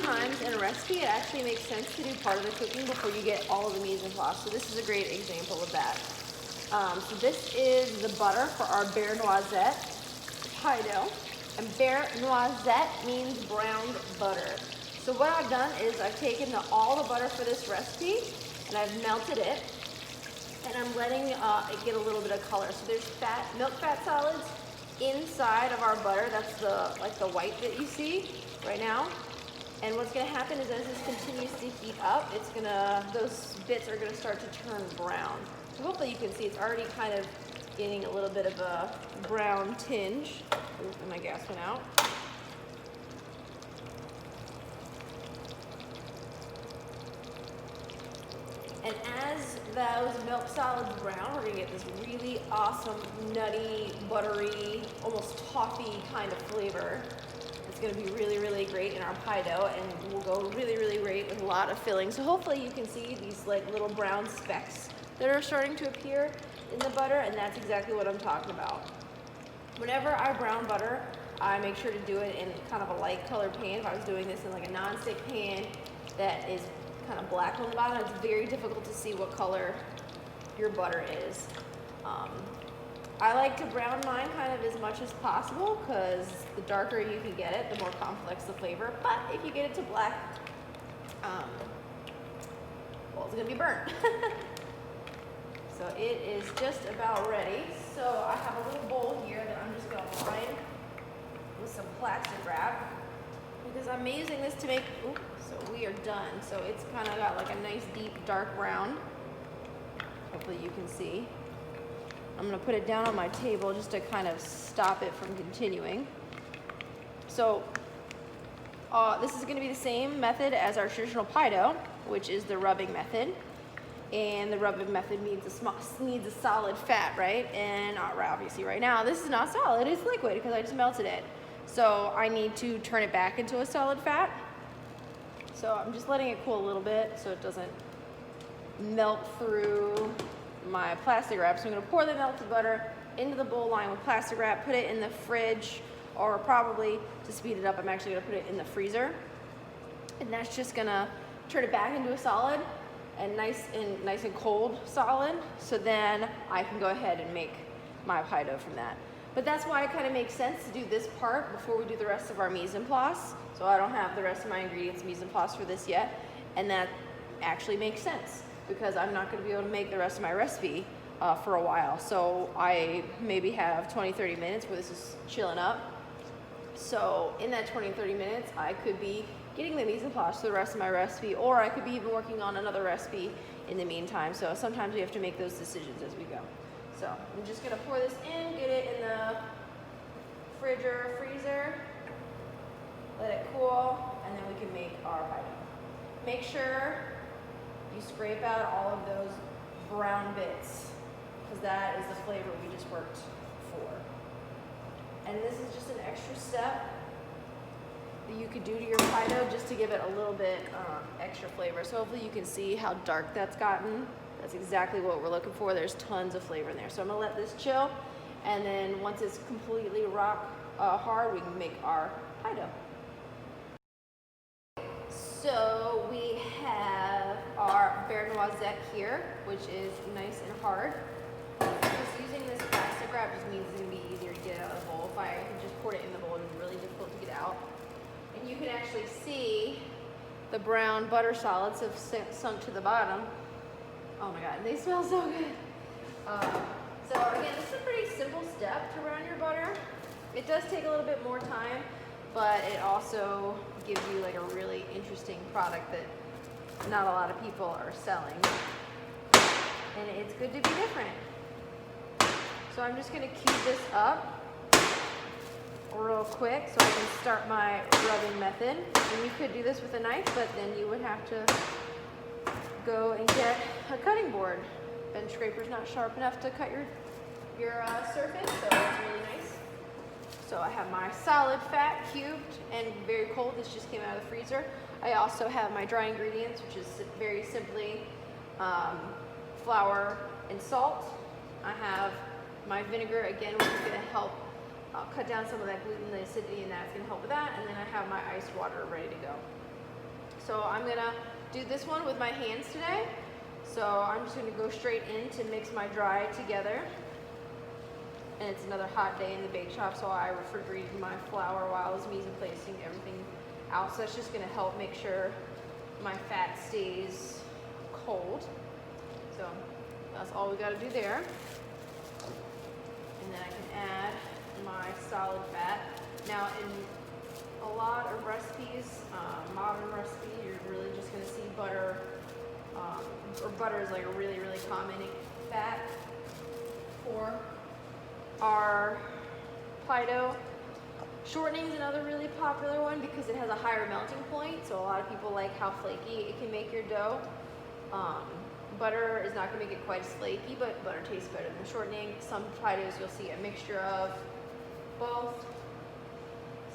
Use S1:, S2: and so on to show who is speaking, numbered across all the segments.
S1: sometimes in a recipe, it actually makes sense to do part of the cooking before you get all of the mise en place. So this is a great example of that. So this is the butter for our Buerre Noisette pie dough. And Buerre Noisette means browned butter. So what I've done is I've taken all the butter for this recipe and I've melted it. And I'm letting it get a little bit of color. So there's milk fat solids inside of our butter. That's the white that you see right now. And what's gonna happen is as this continues to heat up, those bits are gonna start to turn brown. So hopefully you can see it's already kind of getting a little bit of a brown tinge. Ooh, and my gas went out. And as those milk solids brown, we're gonna get this really awesome, nutty, buttery, almost toffee kind of flavor. It's gonna be really, really great in our pie dough and will go really, really great with a lot of filling. So hopefully you can see these like little brown specks that are starting to appear in the butter, and that's exactly what I'm talking about. Whenever I brown butter, I make sure to do it in kind of a light colored pan. If I was doing this in like a non-stick pan that is kind of black on the bottom, it's very difficult to see what color your butter is. I like to brown mine kind of as much as possible because the darker you can get it, the more complex the flavor. But if you get it to black, well, it's gonna be burnt. So it is just about ready. So I have a little bowl here that I'm just gonna line with some plastic wrap because I'm using this to make, ooh, so we are done. So it's kind of got like a nice deep dark brown. Hopefully you can see. I'm gonna put it down on my table just to kind of stop it from continuing. So this is gonna be the same method as our traditional pie dough, which is the rubbing method. And the rubbing method needs a solid fat, right? And obviously right now, this is not solid, it's liquid because I just melted it. So I need to turn it back into a solid fat. So I'm just letting it cool a little bit so it doesn't melt through my plastic wrap. So I'm gonna pour the melted butter into the bowl lined with plastic wrap, put it in the fridge, or probably to speed it up, I'm actually gonna put it in the freezer. And that's just gonna turn it back into a solid and nice and cold solid. So then I can go ahead and make my pie dough from that. But that's why it kind of makes sense to do this part before we do the rest of our mise en place. So I don't have the rest of my ingredients mise en place for this yet. And that actually makes sense because I'm not gonna be able to make the rest of my recipe for a while. So I maybe have 20-30 minutes where this is chilling up. So in that 20-30 minutes, I could be getting the mise en place for the rest of my recipe, or I could be even working on another recipe in the meantime. So sometimes we have to make those decisions as we go. So I'm just gonna pour this in, get it in the fridge or freezer, let it cool, and then we can make our pie dough. Make sure you scrape out all of those brown bits, because that is the flavor we just worked for. And this is just an extra step that you could do to your pie dough just to give it a little bit extra flavor. So hopefully you can see how dark that's gotten. That's exactly what we're looking for. There's tons of flavor in there. So I'm gonna let this chill, and then once it's completely rock hard, we can make our pie dough. So we have our Buerre Noisette here, which is nice and hard. Just using this plastic wrap just means it's gonna be easier to get it out of the bowl. If I can just pour it in the bowl, it's really difficult to get out. And you can actually see the brown butter solids have sunk to the bottom. Oh my God, they smell so good. So again, this is a pretty simple step to brown your butter. It does take a little bit more time, but it also gives you like a really interesting product that not a lot of people are selling. And it's good to be different. So I'm just gonna cube this up real quick so I can start my rubbing method. And you could do this with a knife, but then you would have to go and get a cutting board. Bench scraper's not sharp enough to cut your surface, so it's really nice. So I have my solid fat cubed and very cold. This just came out of the freezer. I also have my dry ingredients, which is very simply flour and salt. I have my vinegar, again, which is going to help cut down some of that gluten, the acidity, and that's going to help with that. And then I have my iced water ready to go. So I'm gonna do this one with my hands today. So I'm just gonna go straight in to mix my dry together. And it's another hot day in the bake shop, so I refrigerated my flour while I was mise en placing everything out. So that's just gonna help make sure my fat stays cold. So that's all we gotta do there. And then I can add my solid fat. Now in a lot of recipes, modern recipes, you're really just gonna see butter, or butter is like a really, really common fat for our pie dough. Shortening is another really popular one because it has a higher melting point, so a lot of people like how flaky it can make your dough. Butter is not going to make it quite as flaky, but butter tastes better than shortening. Some pie doughs you'll see a mixture of both.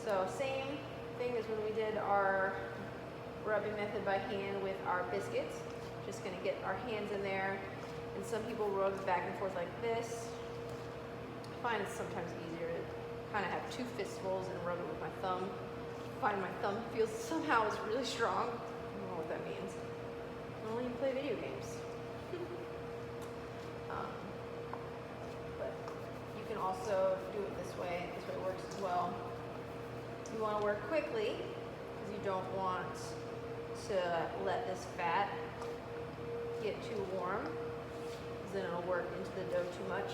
S1: So same thing as when we did our rubbing method by hand with our biscuits. Just going to get our hands in there, and some people rub it back and forth like this. I find it's sometimes easier to kind of have two fistfuls and rub it with my thumb. I find my thumb feels somehow is really strong. I don't know what that means. Only you play video games. But you can also do it this way. This way works as well. You want to work quickly because you don't want to let this fat get too warm, because then it'll work into the dough too much.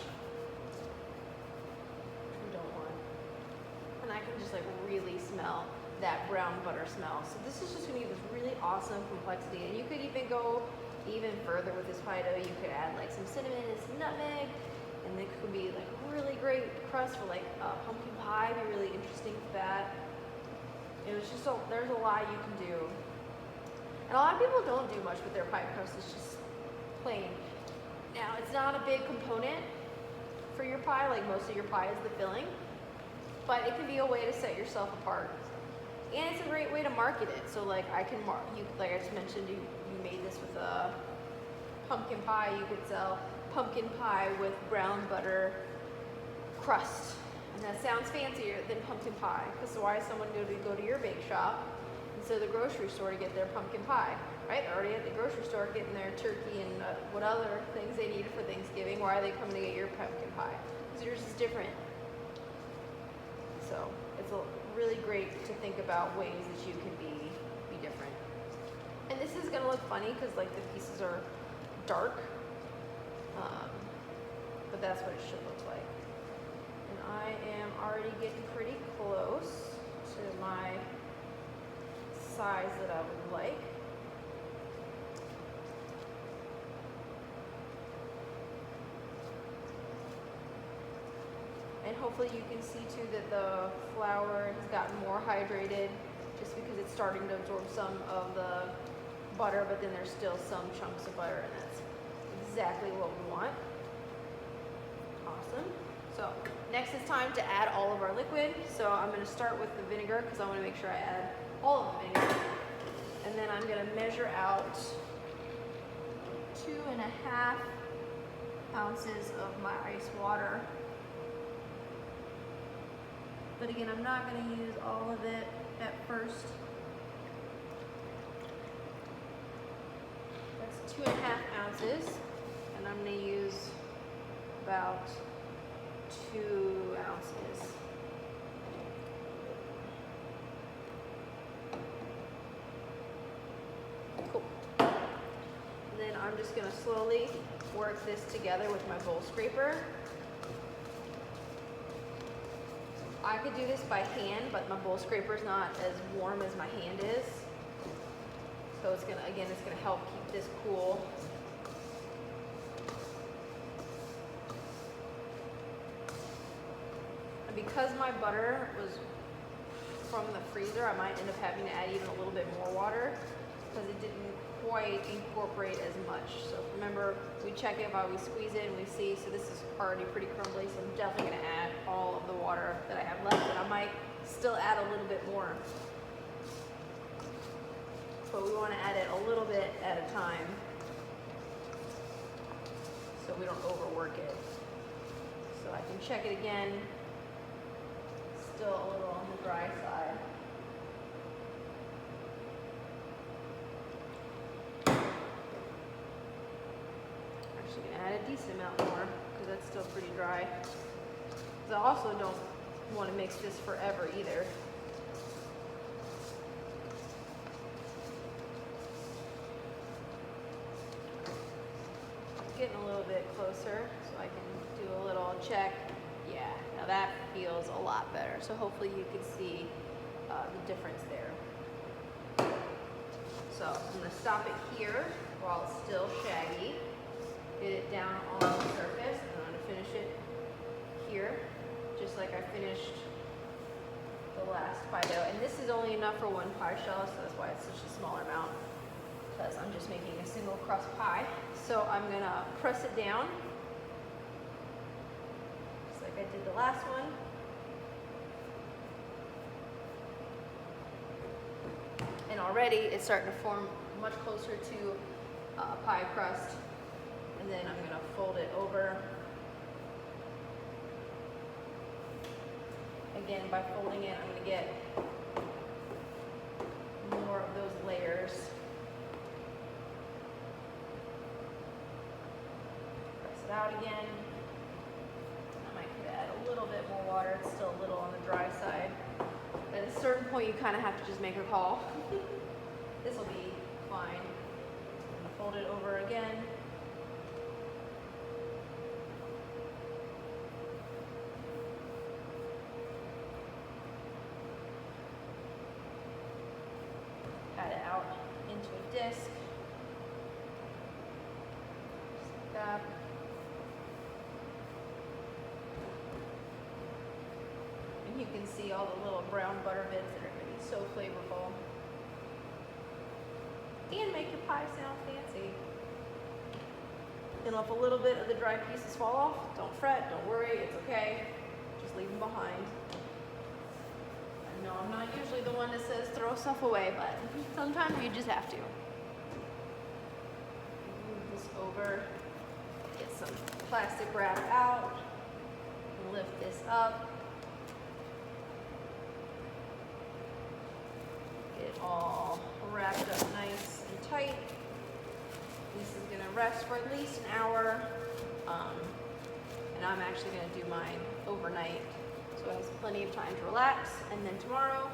S1: And I can just like really smell that brown butter smell. So this is just gonna give this really awesome complexity. And you could even go even further with this pie dough. You could add like some cinnamon and some nutmeg, and it could be like really great crust for like pumpkin pie. It'd be really interesting for that. It was just there's a lot you can do. And a lot of people don't do much with their pie crust. It's just plain. Now it's not a big component for your pie, like most of your pie is the filling. But it can be a way to set yourself apart. And it's a great way to market it. So like I can like I just mentioned, you made this with a pumpkin pie. You could sell pumpkin pie with brown butter crust. And that sounds fancier than pumpkin pie. Because why is someone going to go to your bake shop instead of the grocery store to get their pumpkin pie? Right? They're already at the grocery store getting their turkey and what other things they need for Thanksgiving. Why are they coming to get your pumpkin pie? Because yours is different. So it's really great to think about ways that you can be different. And this is gonna look funny because like the pieces are dark, but that's what it should look like. And I am already getting pretty close to my size that I would like. And hopefully you can see too that the flour has gotten more hydrated just because it's starting to absorb some of the butter, but then there's still some chunks of butter, and that's exactly what we want. Awesome. So next it's time to add all of our liquid. So I'm going to start with the vinegar because I want to make sure I add all of the vinegar. And then I'm going to measure out 2.5 ounces of my ice water. But again, I'm not going to use all of it at first. That's 2.5 ounces, and I'm going to use about 2 ounces. Cool. And then I'm just going to slowly work this together with my bowl scraper. I could do this by hand, but my bowl scraper is not as warm as my hand is. So it's gonna, again, it's gonna help keep this cool. And because my butter was from the freezer, I might end up having to add even a little bit more water because it didn't quite incorporate as much. So remember, we check it while we squeeze it and we see, so this is already pretty crumbly, so I'm definitely gonna add all of the water that I have left, and I might still add a little bit more. But we wanna add it a little bit at a time so we don't overwork it. So I can check it again, still a little on the dry side. a decent amount more because that's still pretty dry. Because I also don't want to mix this forever either. Getting a little bit closer so I can do a little check. Yeah, now that feels a lot better. So hopefully you can see the difference there. So I'm going to stop it here while it's still shaggy. Get it down on the surface, and I'm going to finish it here, just like I finished the last pie dough. And this is only enough for one pie shell, so that's why it's such a smaller amount, because I'm just making a single crust pie. So I'm going to press it down, just like I did the last one. And already it's starting to form much closer to pie crust. And then I'm going to fold it over. Again, by folding it, I'm going to get more of those layers. Press it out again. I might add a little bit more water. It's still a little on the dry side. But at a certain point, you kind of have to just make a call. This will be fine. I'm going to fold it over again. Add it out into a disc. Just like that. And you can see all the little brown butter bits that are going to be so flavorful. And make your pie sound fancy. And if a little bit of the dry pieces fall off, don't fret, don't worry, it's okay. Just leave them behind. I know I'm not usually the one that says throw stuff away, but sometimes you just have to. Move this over, get some plastic wrap out, and lift this up. Get it all wrapped up nice and tight. This is gonna rest for at least an hour. And I'm actually gonna do mine overnight, so it has plenty of time to relax, and then tomorrow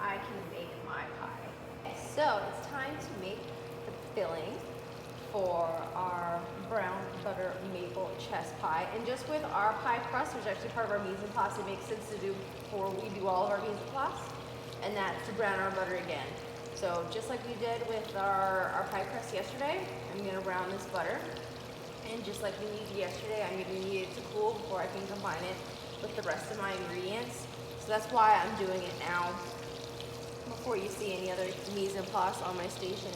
S1: I can make my pie. So it's time to make the filling for our brown butter maple chess pie. And just with our pie crust, which is actually part of our mise en place, it makes sense to do before we do all of our mise en place, and that's to brown our butter again. So just like we did with our pie crust yesterday, I'm gonna brown this butter. And just like we needed yesterday, I'm gonna need it to cool before I can combine it with the rest of my ingredients. So that's why I'm doing it now, before you see any other mise en place on my station.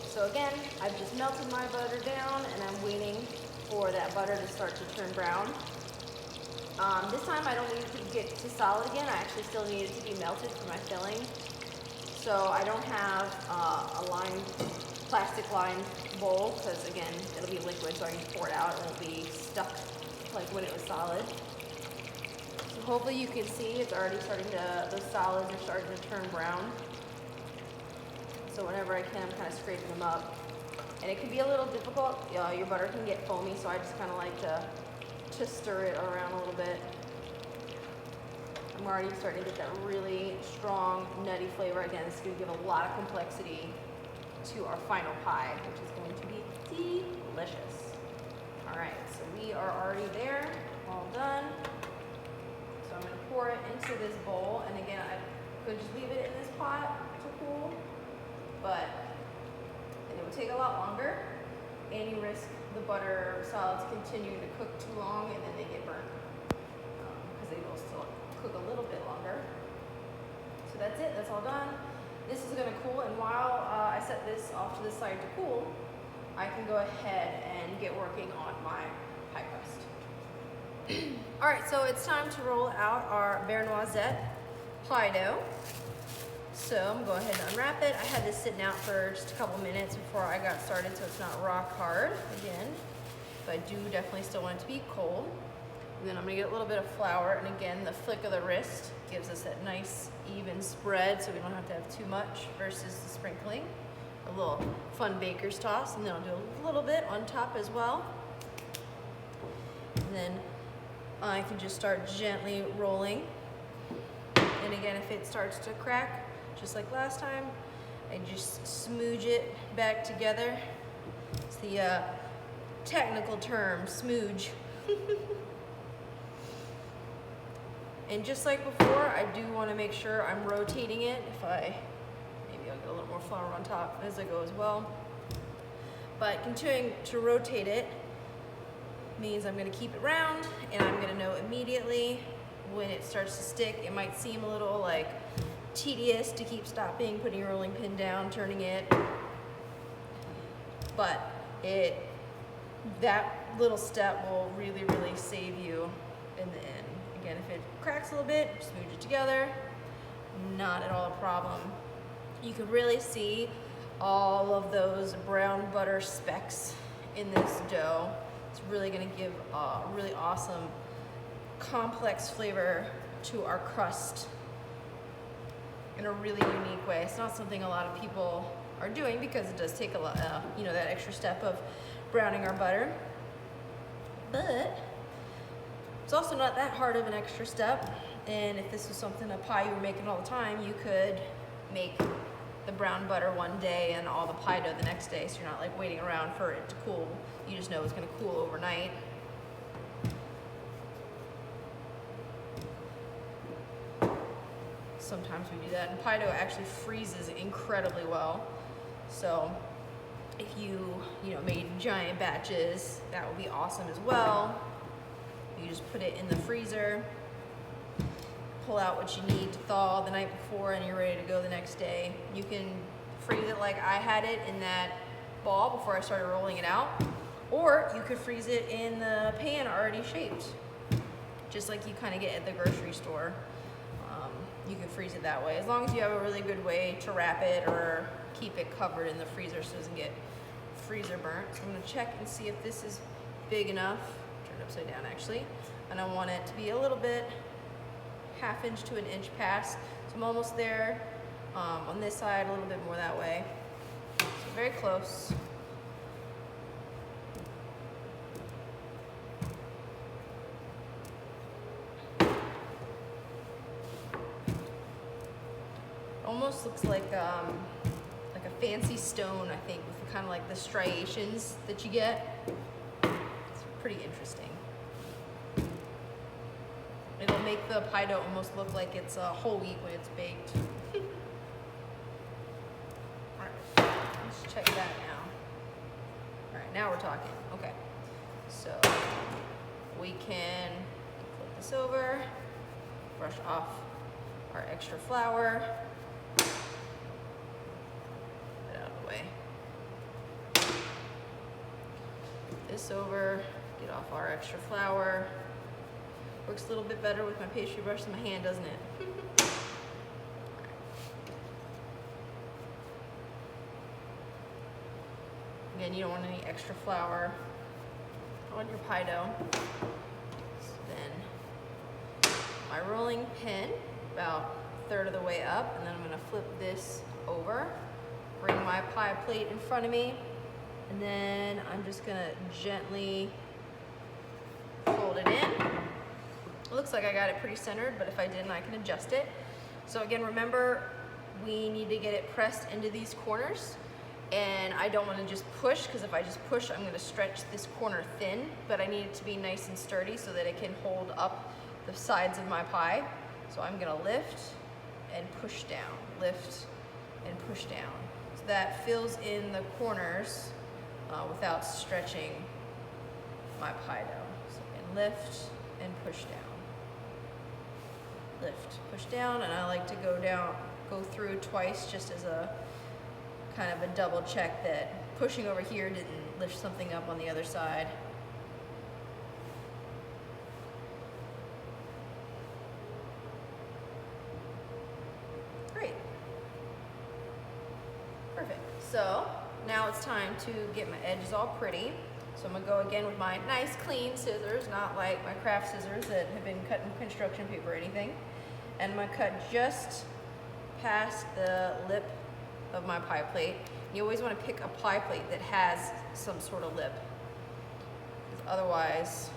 S1: So again, I've just melted my butter down, and I'm waiting for that butter to start to turn brown. This time I don't need it to get to solid again. I actually still need it to be melted for my filling. So I don't have a plastic lined bowl, because again, it'll be liquid, so I can pour it out. It won't be stuck like when it was solid. So hopefully you can see it's already starting to, the solids are starting to turn brown. So whenever I can, I'm kind of scraping them up. And it can be a little difficult. Your butter can get foamy, so I just kind of like to stir it around a little bit. I'm already starting to get that really strong, nutty flavor. Again, this is going to give a lot of complexity to our final pie, which is going to be delicious. All right, so we are already there, all done. So I'm going to pour it into this bowl. And again, I could just leave it in this pot to cool, but it would take a lot longer, and you risk the butter solids continuing to cook too long, and then they get burnt, because they will still cook a little bit longer. So that's it, that's all done. This is gonna cool, and while I set this off to the side to cool, I can go ahead and get working on my pie crust. All right, so it's time to roll out our Buerre Noisette pie dough. So I'm gonna go ahead and unwrap it. I had this sitting out for just a couple minutes before I got started, so it's not rock hard again, but I do definitely still want it to be cold. And then I'm gonna get a little bit of flour, and again, the flick of the wrist gives us that nice even spread, so we don't have to have too much versus the sprinkling. A little fun baker's toss, and then I'll do a little bit on top as well. And then I can just start gently rolling. And again, if it starts to crack, just like last time, I just smooge it back together. It's the technical term, smooge. And just like before, I do want to make sure I'm rotating it. Maybe I'll get a little more flour on top as I go as well. But continuing to rotate it means I'm going to keep it round, and I'm going to know immediately when it starts to stick. It might seem a little like tedious to keep stopping, putting your rolling pin down, turning it, but that little step will really, really save you in the end. Again, if it cracks a little bit, smooch it together, not at all a problem. You can really see all of those brown butter specks in this dough. It's really going to give a really awesome, complex flavor to our crust in a really unique way. It's not something a lot of people are doing because it does take a lot, that extra step of browning our butter. But it's also not that hard of an extra step. And if this was a pie you were making all the time, you could make the brown butter one day and all the pie dough the next day, so you're not like waiting around for it to cool. You just know it's going to cool overnight. Sometimes we do that, and pie dough actually freezes incredibly well. So if you made giant batches, that would be awesome as well. You just put it in the freezer, pull out what you need to thaw the night before, and you're ready to go the next day. You can freeze it like I had it in that ball before I started rolling it out, or you could freeze it in the pan already shaped, just like you kind of get at the grocery store. You can freeze it that way, as long as you have a really good way to wrap it or keep it covered in the freezer so it doesn't get freezer burnt. So I'm going to check and see if this is big enough. Turn it upside down actually, and I want it to be a little bit ½ inch to an inch past. So I'm almost there on this side, a little bit more that way. So very close. Almost looks like a fancy stone, I think, with kind of like the striations that you get. It's pretty interesting. It'll make the pie dough almost look like it's whole wheat when it's baked. All right, let's check that now. All right, now we're talking. Okay, so we can flip this over, brush off our extra flour. This over, get off our extra flour. Works a little bit better with my pastry brush than my hand, doesn't it? Again, you don't want any extra flour on your pie dough. So then my rolling pin, about a third of the way up, and then I'm gonna flip this over, bring my pie plate in front of me, and then I'm just gonna gently fold it in. It looks like I got it pretty centered, but if I didn't, I can adjust it. So again, remember, we need to get it pressed into these corners, and I don't wanna just push, because if I just push, I'm gonna stretch this corner thin, but I need it to be nice and sturdy so that it can hold up the sides of my pie. So I'm gonna lift and push down, lift and push down. So that fills in the corners without stretching my pie dough. So again, lift and push down. Lift, push down, and I like to go through twice just as a kind of a double check that pushing over here didn't lift something up on the other side. Great. Perfect. So now it's time to get my edges all pretty. So I'm gonna go again with my nice clean scissors, not like my craft scissors that have been cutting construction paper or anything. And I'm gonna cut just past the lip of my pie plate. You always wanna pick a pie plate that has some sort of lip, because otherwise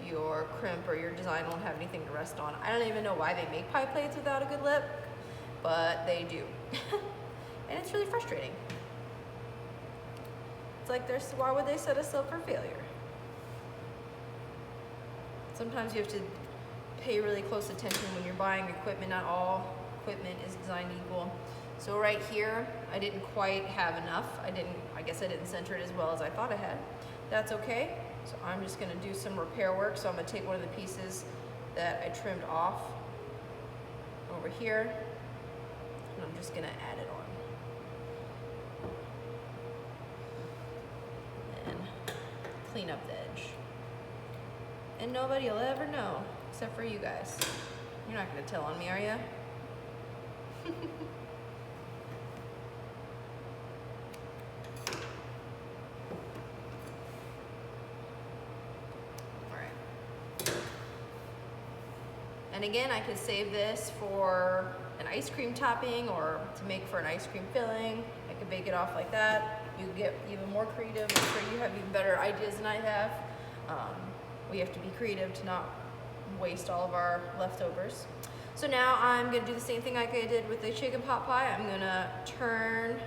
S1: your crimp or your design won't have anything to rest on. I don't even know why they make pie plates without a good lip, but they do. And it's really frustrating. It's like, why would they set us up for failure? Sometimes you have to pay really close attention when you're buying equipment. Not all equipment is designed equal. So right here, I didn't quite have enough. I guess I didn't center it as well as I thought I had. That's okay. So I'm just gonna do some repair work. So I'm gonna take one of the pieces that I trimmed off over here, and I'm just gonna add it on. And clean up the edge. And nobody will ever know, except for you guys. You're not gonna tell on me, are you? And again, I could save this for an ice cream topping or to make for an ice cream filling. I could bake it off like that. You get even more creative. I'm sure you have even better ideas than I have. We have to be creative to not waste all of our leftovers. So now I'm gonna do the same thing like I did with the chicken pot pie. I'm gonna turn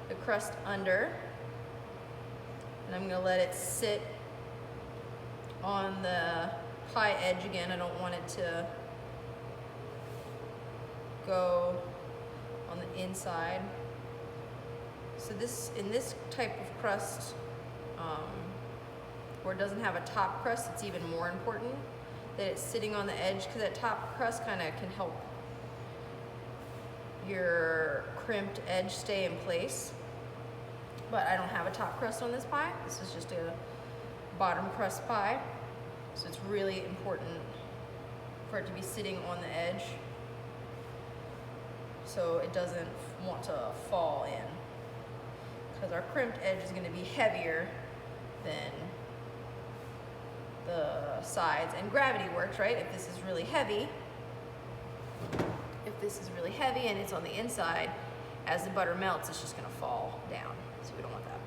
S1: the crust under, and I'm gonna let it sit on the pie edge again. I don't want it to go on the inside. So in this type of crust, where it doesn't have a top crust, it's even more important that it's sitting on the edge, because that top crust kind of can help your crimped edge stay in place. But I don't have a top crust on this pie. This is just a bottom crust pie. So it's really important for it to be sitting on the edge so it doesn't want to fall in, because our crimped edge is going to be heavier than the sides. And gravity works, right? If this is really heavy, and it's on the inside, as the butter melts, it's just going to fall down. So we don't want that.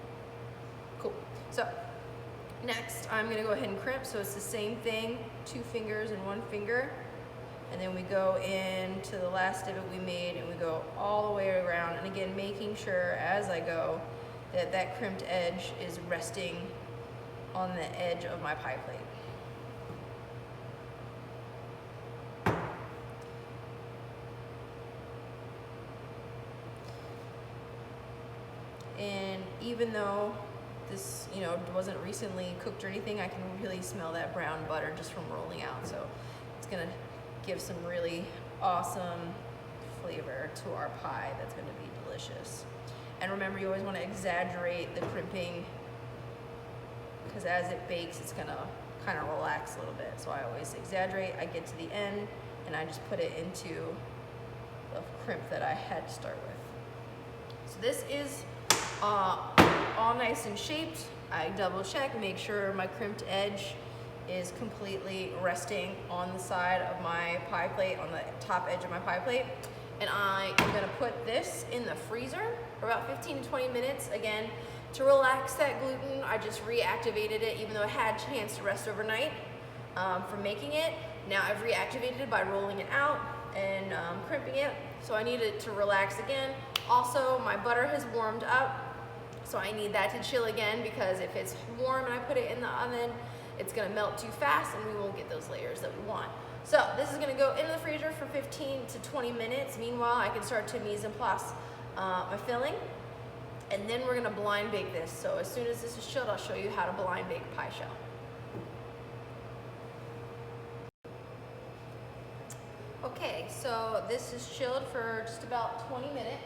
S1: Cool. So next, I'm gonna go ahead and crimp. So it's the same thing, 2 fingers and 1 finger. And then we go into the last divot we made, and we go all the way around. And again, making sure as I go that that crimped edge is resting on the edge of my pie plate. And even though this, wasn't recently cooked or anything, I can really smell that brown butter just from rolling out. So it's gonna give some really awesome flavor to our pie that's gonna be delicious. And remember, you always wanna exaggerate the crimping, because as it bakes, it's gonna kind of relax a little bit. So I always exaggerate. I get to the end, and I just put it into the crimp that I had to start with. So this is all nice and shaped. I double check, make sure my crimped edge is completely resting on the side of my pie plate, on the top edge of my pie plate. And I am gonna put this in the freezer for about 15 to 20 minutes. Again, to relax that gluten, I just reactivated it, even though it had a chance to rest overnight from making it. Now I've reactivated it by rolling it out and crimping it. So I need it to relax again. Also, my butter has warmed up, so I need that to chill again, because if it's warm and I put it in the oven, it's gonna melt too fast and we won't get those layers that we want. So this is gonna go into the freezer for 15 to 20 minutes. Meanwhile, I can start to mise en place my filling, and then we're gonna blind bake this. So as soon as this is chilled, I'll show you how to blind bake a pie shell. Okay, so this is chilled for just about 20 minutes.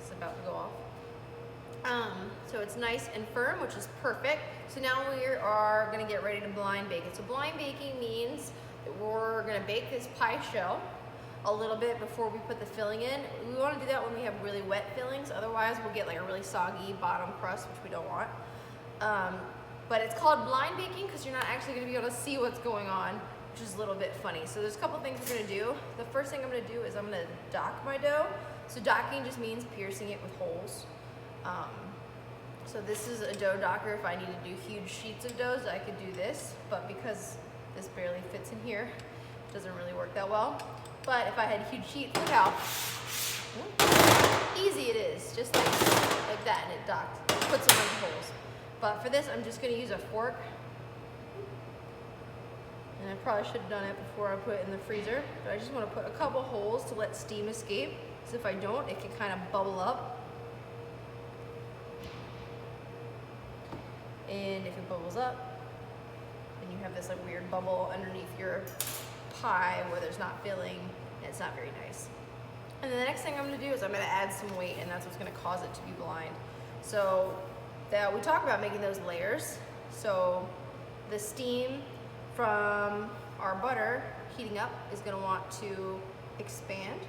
S1: It's about to go off. So it's nice and firm, which is perfect. So now we are gonna get ready to blind bake it. So blind baking means that we're gonna bake this pie shell a little bit before we put the filling in. We wanna do that when we have really wet fillings, otherwise we'll get like a really soggy bottom crust, which we don't want. But it's called blind baking because you're not actually gonna be able to see what's going on, which is a little bit funny. So there's a couple things we're gonna do. The first thing I'm gonna do is I'm gonna dock my dough. So docking just means piercing it with holes. So this is a dough docker. If I need to do huge sheets of doughs, I could do this, but because this barely fits in here, it doesn't really work that well. But if I had huge sheets, look how easy it is, just like that, and it docked. It puts a bunch of holes. But for this, I'm just gonna use a fork. And I probably should have done it before I put it in the freezer, but I just wanna put a couple holes to let steam escape. So if I don't, it can kind of bubble up. And if it bubbles up, then you have this like weird bubble underneath your pie where there's not filling, and it's not very nice. And then the next thing I'm gonna do is I'm gonna add some weight, and that's what's gonna cause it to be blind. So that we talk about making those layers. So the steam from our butter heating up is gonna want to expand.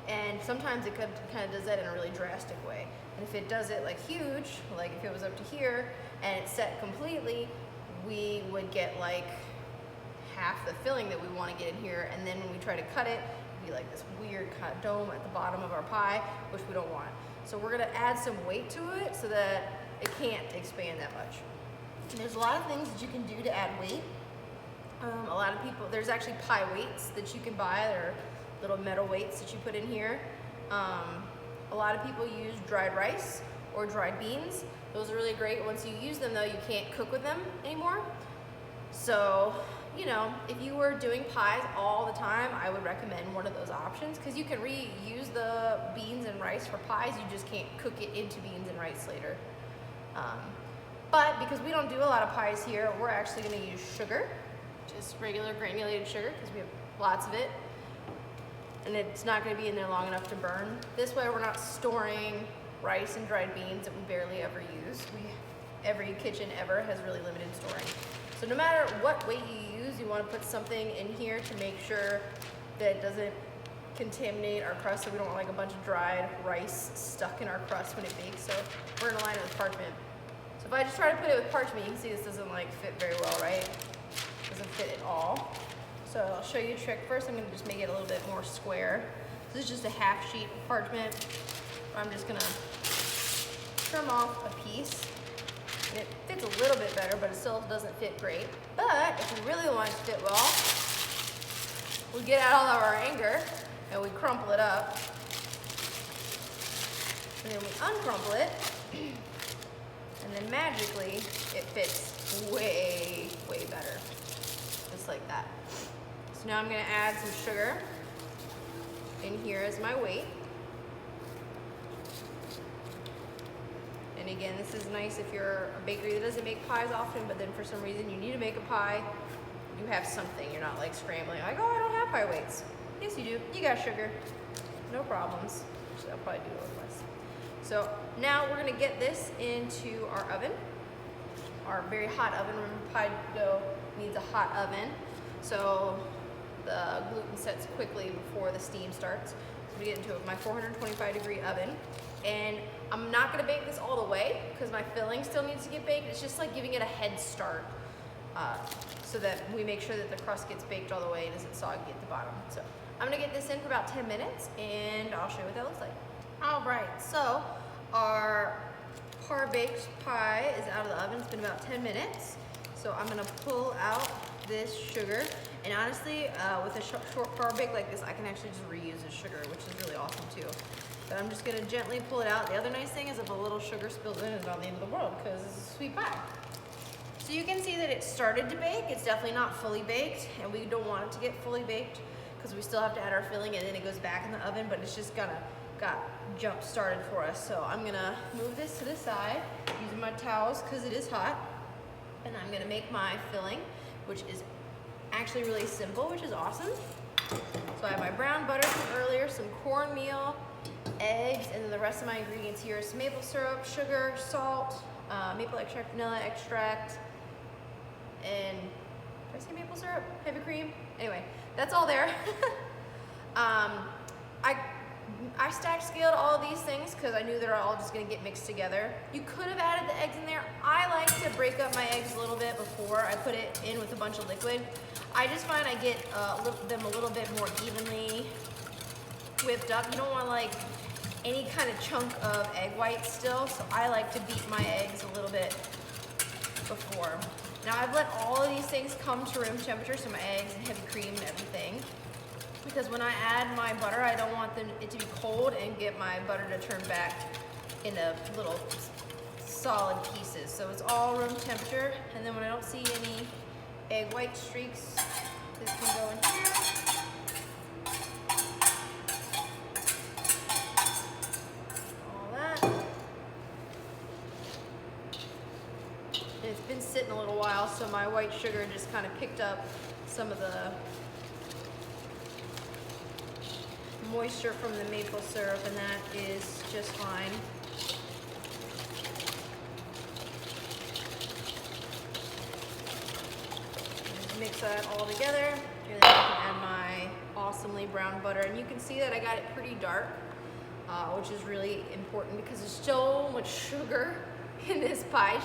S1: And sometimes it kind of does that in a really drastic way. And if it does it like huge, like if it was up to here and it's set completely, we would get like half the filling that we want to get in here. And then when we try to cut it, it'd be like this weird kind of dome at the bottom of our pie, which we don't want. So we're gonna add some weight to it so that it can't expand that much. And there's a lot of things that you can do to add weight. A lot of people, there's actually pie weights that you can buy. They're little metal weights that you put in here. A lot of people use dried rice or dried beans. Those are really great. Once you use them though, you can't cook with them anymore. So, you know, if you were doing pies all the time, I would recommend one of those options because you can reuse the beans and rice for pies. You just can't cook it into beans and rice later. But because we don't do a lot of pies here, we're actually gonna use sugar, just regular granulated sugar because we have lots of it. And it's not going to be in there long enough to burn. This way we're not storing rice and dried beans that we barely ever use. Every kitchen ever has really limited storing. So no matter what weight you use, you want to put something in here to make sure that it doesn't contaminate our crust, so we don't want like a bunch of dried rice stuck in our crust when it bakes. So we're going to line it with parchment. So if I just try to put it with parchment, you can see this doesn't like fit very well, right? Doesn't fit at all. So I'll show you a trick. First, I'm going to just make it a little bit more square. This is just a half sheet of parchment. I'm just going to trim off a piece. And it fits a little bit better, but it still doesn't fit great. But if we really want it to fit well, we get out all of our anger and we crumple it up. And then we uncrumple it. And then magically, it fits way, way better. Just like that. So now I'm going to add some sugar. And here is my weight. And again, this is nice if you're a bakery that doesn't make pies often, but then for some reason you need to make a pie, you have something. You're not like scrambling like, oh, I don't have pie weights. Yes, you do. You got sugar. No problems. Actually, I'll probably do a little less. So now we're going to get this into our oven, our very hot oven. Remember, pie dough needs a hot oven, so the gluten sets quickly before the steam starts. So we get into it with my 425-degree oven, and I'm not going to bake this all the way because my filling still needs to get baked. It's just like giving it a head start so that we make sure that the crust gets baked all the way and isn't soggy at the bottom. So I'm going to get this in for about 10 minutes, and I'll show you what that looks like. All right, so our par-baked pie is out of the oven. It's been about 10 minutes. So I'm gonna pull out this sugar. And honestly, with a short par-bake like this, I can actually just reuse the sugar, which is really awesome too. But I'm just gonna gently pull it out. The other nice thing is if a little sugar spills in, it's not the end of the world because it's a sweet pie. So you can see that it started to bake. It's definitely not fully baked, and we don't want it to get fully baked because we still have to add our filling, and then it goes back in the oven, but it's just got jump started for us. So I'm gonna move this to the side using my towels because it is hot, and I'm gonna make my filling, which is actually really simple, which is awesome. So I have my brown butter from earlier, some cornmeal, eggs, and then the rest of my ingredients here is maple syrup, sugar, salt, maple extract, vanilla extract, and did I say maple syrup? Heavy cream? Anyway, that's all there. I stack scaled all of these things because I knew they're all just going to get mixed together. You could have added the eggs in there. I like to break up my eggs a little bit before I put it in with a bunch of liquid. I just find I get them a little bit more evenly whipped up. You don't want to like any kind of chunk of egg white still, so I like to beat my eggs a little bit before. Now I've let all of these things come to room temperature, so my eggs and heavy cream and everything, because when I add my butter, I don't want it to be cold and get my butter to turn back into little solid pieces. So it's all room temperature, and then when I don't see any egg white streaks, this can go in here. All that. And it's been sitting a little while, so my white sugar just kind of picked up some of the moisture from the maple syrup, and that is just fine. Mix that all together, and then I can add my awesomely brown butter. And you can see that I got it pretty dark, which is really important because there's so much sugar in this pie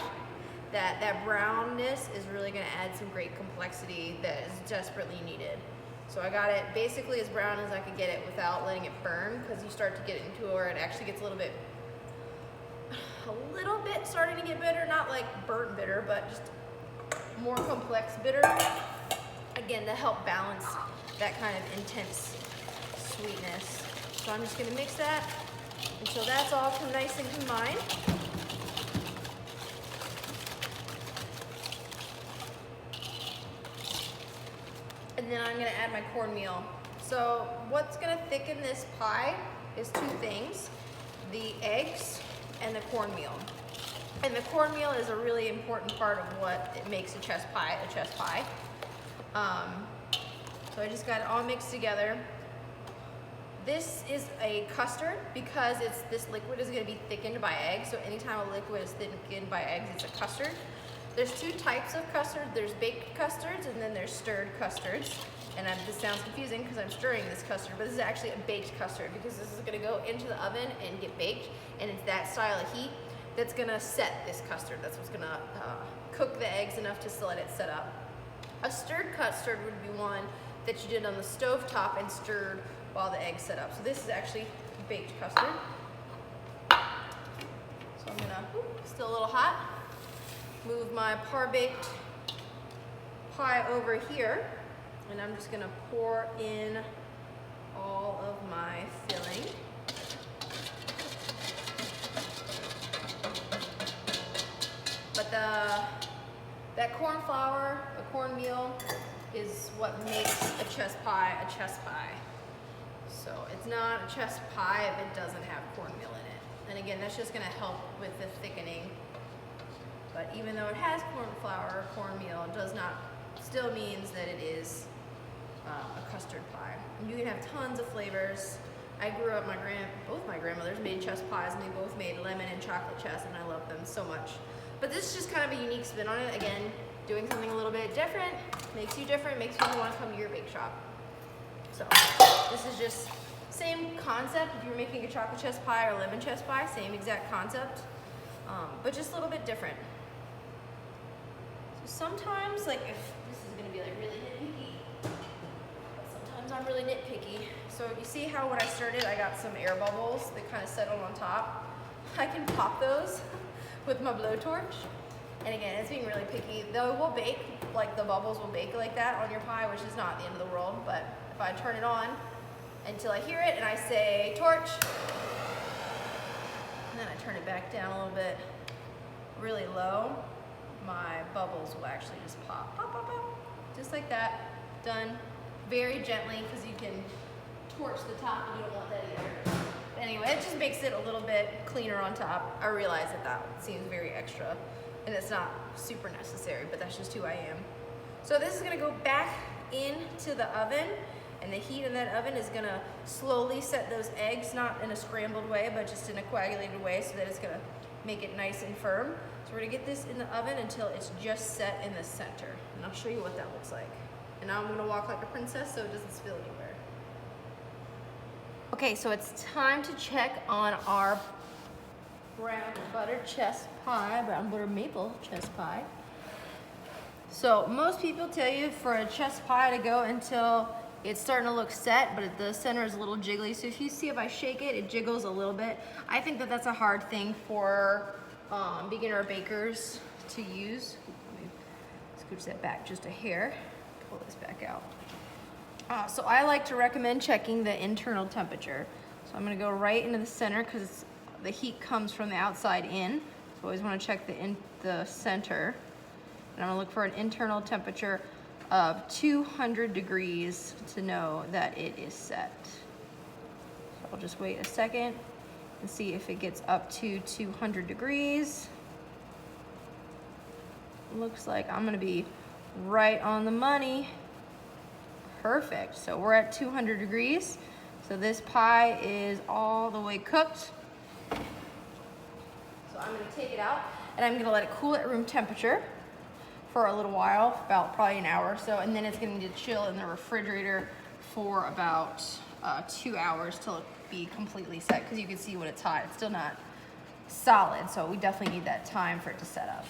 S1: that brownness is really going to add some great complexity that is desperately needed. So I got it basically as brown as I could get it without letting it burn, because you start to get into where it actually gets a little bit starting to get bitter, not like burnt bitter, but just more complex bitter, again, to help balance that kind of intense sweetness. So I'm just going to mix that until that's all nice and combined. And then I'm going to add my cornmeal. So what's going to thicken this pie is two things: the eggs and the cornmeal. And the cornmeal is a really important part of what it makes a chess pie a chess pie. So I just got it all mixed together. This is a custard because this liquid is going to be thickened by eggs. So anytime a liquid is thickened by eggs, it's a custard. There's two types of custard. There's baked custards and then there's stirred custards. And this sounds confusing because I'm stirring this custard, but this is actually a baked custard because this is going to go into the oven and get baked, and it's that style of heat that's gonna set this custard. That's what's gonna cook the eggs enough to let it set up. A stirred custard would be one that you did on the stove top and stirred while the eggs set up. So this is actually baked custard. So I'm gonna, still a little hot, move my par-baked pie over here, and I'm just gonna pour in all of my filling. But that corn flour, the cornmeal, is what makes a chess pie a chess pie. So it's not a chess pie if it doesn't have cornmeal in it. And again, that's just going to help with the thickening. But even though it has corn flour or cornmeal, it does not still means that it is a custard pie. And you can have tons of flavors. I grew up, both my grandmothers made chess pies, and they both made lemon and chocolate chess, and I love them so much. But this is just kind of a unique spin on it. Again, doing something a little bit different makes you different, makes people want to come to your bake shop. So this is just same concept. If you're making a chocolate chess pie or lemon chess pie, same exact concept, but just a little bit different. So sometimes, like if this is going to be like really nitpicky, but sometimes I'm really nitpicky. So you see how when I stirred it, I got some air bubbles that kind of settled on top. I can pop those with my blowtorch. And again, it's being really picky. Though it will bake, like the bubbles will bake like that on your pie, which is not the end of the world. But if I turn it on until I hear it and I say torch, and then I turn it back down a little bit, really low, my bubbles will actually just pop, pop, pop, pop, just like that. Done. Very gently, because you can torch the top and you don't want that either. But anyway, it just makes it a little bit cleaner on top. I realize that seems very extra, and it's not super necessary, but that's just who I am. So this is gonna go back into the oven, and the heat in that oven is gonna slowly set those eggs, not in a scrambled way, but just in a coagulated way, so that it's gonna make it nice and firm. So we're gonna get this in the oven until it's just set in the center, and I'll show you what that looks like. And now I'm gonna walk like a princess so it doesn't spill anywhere. Okay, so it's time to check on our brown butter chess pie, brown butter maple chess pie. So most people tell you for a chess pie to go until it's starting to look set, but the center is a little jiggly. So if you see if I shake it, it jiggles a little bit. I think that that's a hard thing for beginner bakers to use. Let me scooch that back just a hair. Pull this back out. So I like to recommend checking the internal temperature. So I'm gonna go right into the center because the heat comes from the outside in. So always wanna check the center. And I'm gonna look for an internal temperature of 200 degrees to know that it is set. So I'll just wait a second and see if it gets up to 200 degrees. Looks like I'm gonna be right on the money. Perfect, so we're at 200 degrees. So this pie is all the way cooked. So I'm gonna take it out and I'm gonna let it cool at room temperature for a little while, about probably an hour or so, and then it's gonna need to chill in the refrigerator for about 2 hours till it be completely set, because you can see when it's hot, it's still not solid, so we definitely need that time for it to set up.